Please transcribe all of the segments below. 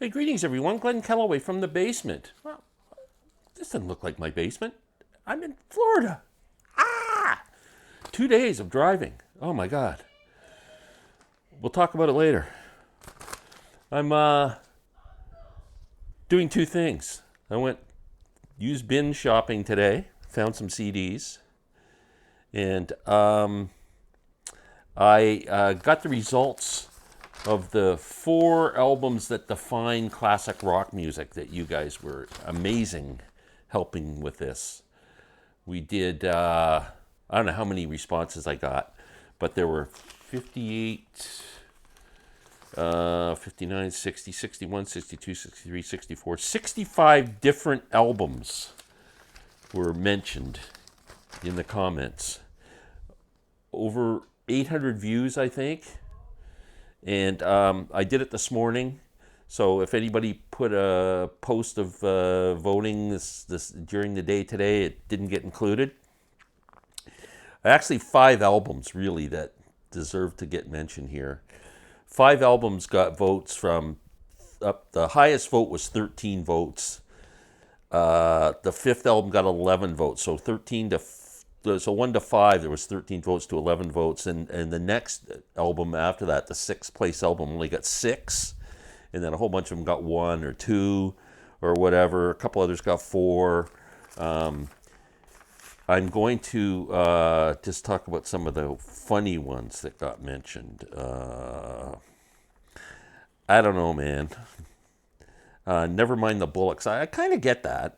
Hey, greetings everyone. Glenn Kellaway from the basement. Well, this doesn't look like my basement. I'm in Florida. Ah! 2 days of driving. Oh my God. We'll talk about it later. I'm doing two things. I went used bin shopping today. Found some CDs, and I got the results of the 4 albums that define classic rock music that you guys were amazing helping with this. We did, I don't know how many responses I got, but there were 58, 59, 60, 61, 62, 63, 64, 65 different albums were mentioned in the comments. Over 800 views, I think. And I did it this morning. So if anybody put a post of voting this during the day today, it didn't get included. Actually, 5 albums really that deserve to get mentioned here. 5 albums got votes from up. The highest vote was 13 votes. The 5th album got 11 votes. So 13 to so 1 to 5, there was 13 votes to 11 votes, and the next album after that, the 6th place album, only got 6, and then a whole bunch of them got 1 or 2 or whatever. A couple others got 4. I'm going to just talk about some of the funny ones that got mentioned. I don't know, man. Never mind the Bullocks. I kind of get that.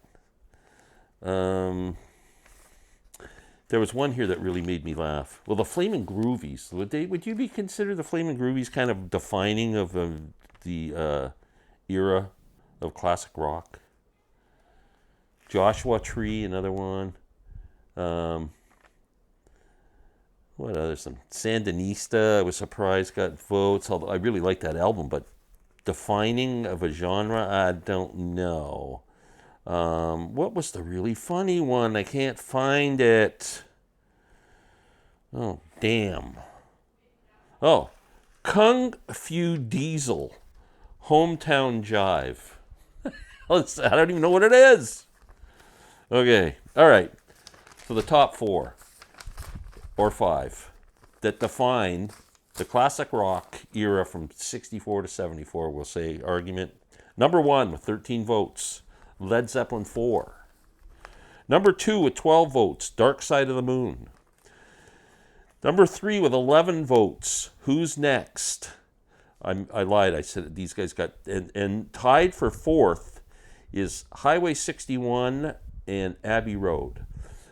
There was one here that really made me laugh. Well, the Flamin' Groovies. Would you be considered the Flamin' Groovies kind of defining of the era of classic rock? Joshua Tree, another one. What other? Some Sandinista, I was surprised got votes. Although I really like that album, but defining of a genre, I don't know. What was the really funny one? I can't find it. Oh, damn. Oh, Kung Fu Diesel, Hometown Jive. I don't even know what it is. Okay, all right. So the top 4 or 5 that define the classic rock era from 64 to 74, we'll say argument. Number 1 with 13 votes. Led Zeppelin 4. Number 2 with 12 votes, Dark Side of the Moon. Number 3 with 11 votes, Who's Next? I lied, I said these guys got, and tied for 4th is Highway 61 and Abbey Road.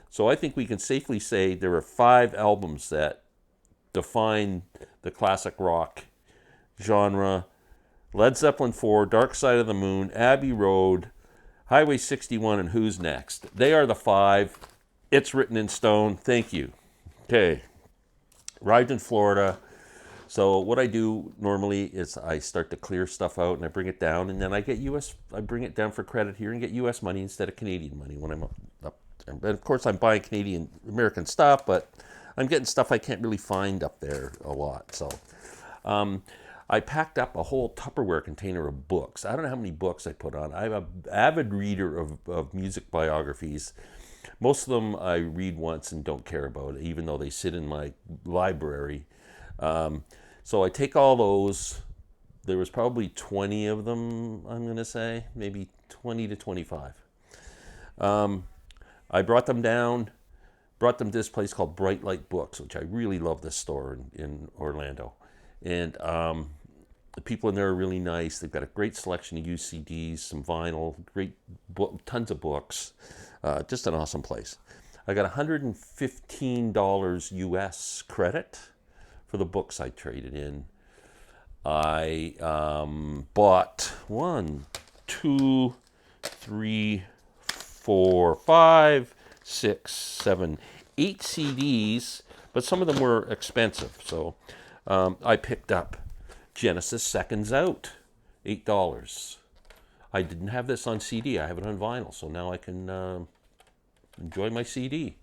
So I think we can safely say there are 5 albums that define the classic rock genre. Led Zeppelin 4, Dark Side of the Moon, Abbey Road, Highway 61, and Who's Next? They are the 5. It's written in stone. Thank you. Okay. Arrived in Florida. So what I do normally is I start to clear stuff out and I bring it down, and then I bring it down for credit here and get U.S. money instead of Canadian money when I'm up. And of course I'm buying American stuff, but I'm getting stuff I can't really find up there a lot. So I packed up a whole Tupperware container of books. I don't know how many books I put on. I'm an avid reader of music biographies. Most of them I read once and don't care about, even though they sit in my library. So I take all those. There was probably 20 of them, I'm going to say, maybe 20 to 25. I brought them to this place called Bright Light Books, which I really love this store in Orlando. And the people in there are really nice. They've got a great selection of used CDs, some vinyl, tons of books. Just an awesome place. I got $115 US credit for the books I traded in. I bought 1, 2, 3, 4, 5, 6, 7, 8 CDs, but some of them were expensive. So I picked up Genesis Seconds Out, $8. I didn't have this on CD. I have it on vinyl, so now I can enjoy my CD.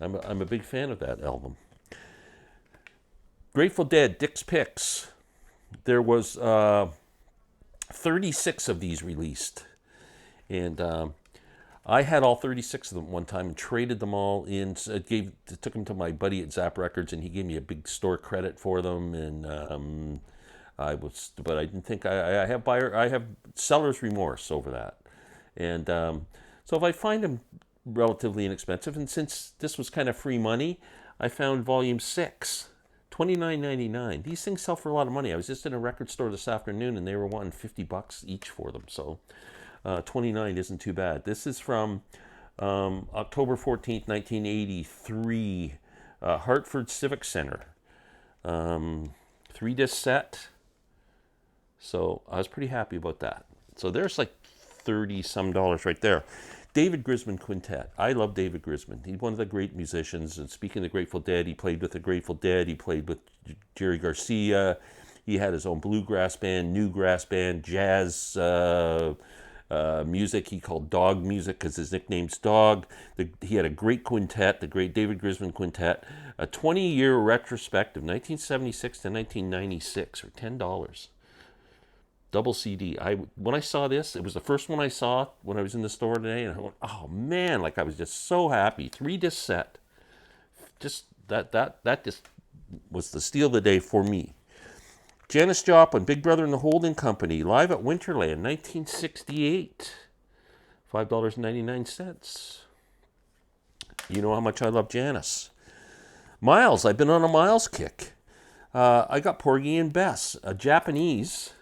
I'm a big fan of that album. Grateful Dead, Dick's Picks. There was 36 of these released. And I had all 36 of them one time and traded them all in. Took them to my buddy at Zap Records, and he gave me a big store credit for them. And but I didn't think I have seller's remorse over that. And so if I find them relatively inexpensive, and since this was kind of free money, I found volume 6. $29.99. These things sell for a lot of money. I was just in a record store this afternoon, and they were wanting $50 each for them. So, $29 isn't too bad. This is from October 14th, 1983, Hartford Civic Center. 3-disc set. So I was pretty happy about that. So there's like $30-some right there. David Grisman Quintet. I love David Grisman. He's one of the great musicians. And speaking of the Grateful Dead, he played with the Grateful Dead. He played with Jerry Garcia. He had his own bluegrass band, newgrass band, jazz music he called Dog Music because his nickname's Dog. He had a great quintet, the great David Grisman Quintet. A 20-year retrospective, 1976 to 1996, for $10. Double CD. When I saw this, it was the first one I saw when I was in the store today, and I went, oh man, like I was just so happy. 3-disc set. Just that just was the steal of the day for me. Janis Joplin, Big Brother and the Holding Company, live at Winterland, 1968. $5.99. You know how much I love Janis. Miles, I've been on a Miles kick. I got Porgy and Bess, a Japanese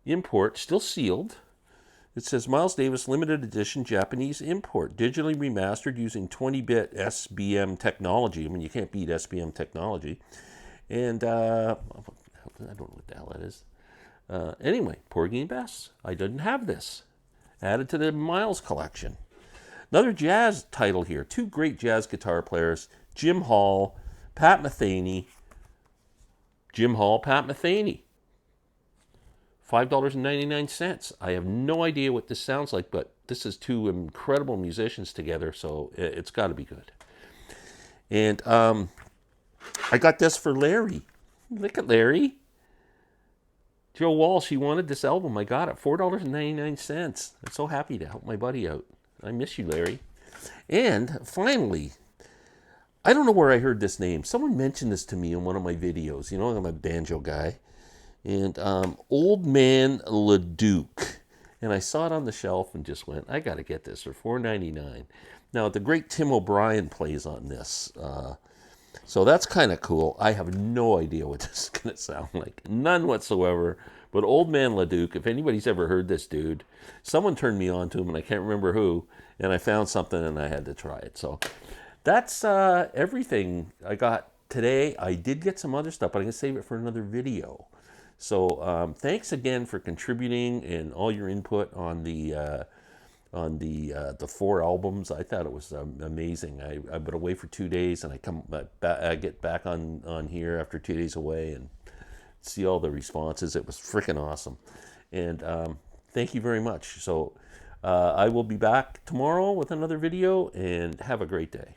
import, still sealed. It says Miles Davis limited edition Japanese import, digitally remastered using 20-bit SBM technology. I mean, you can't beat SBM technology. And I don't know what the hell that is. Anyway, Porgy and Bess. I didn't have this. Added to the Miles collection. Another jazz title here. 2 great jazz guitar players, Jim Hall, Pat Metheny. Jim Hall, Pat Metheny. $5.99. I have no idea what this sounds like, but this is 2 incredible musicians together, so it's got to be good. And I got this for Larry. Look at Larry. Joe Walsh, he wanted this album. I got it. $4.99. I'm so happy to help my buddy out. I miss you, Larry. And finally, I don't know where I heard this name. Someone mentioned this to me in one of my videos. You know, I'm a banjo guy. And Old Man LeDuc. And I saw it on the shelf and just went, I got to get this for $4.99. Now, the great Tim O'Brien plays on this. So that's kind of cool. I have no idea what this is going to sound like. None whatsoever. But Old Man LeDuc, if anybody's ever heard this dude, someone turned me on to him, and I can't remember who. And I found something, and I had to try it. So that's everything I got today. I did get some other stuff, but I'm going to save it for another video. So thanks again for contributing and all your input on the 4 albums. I thought it was amazing. I've been away for 2 days, and I get back on here after 2 days away and see all the responses. It was freaking awesome. And thank you very much. So I will be back tomorrow with another video, and have a great day.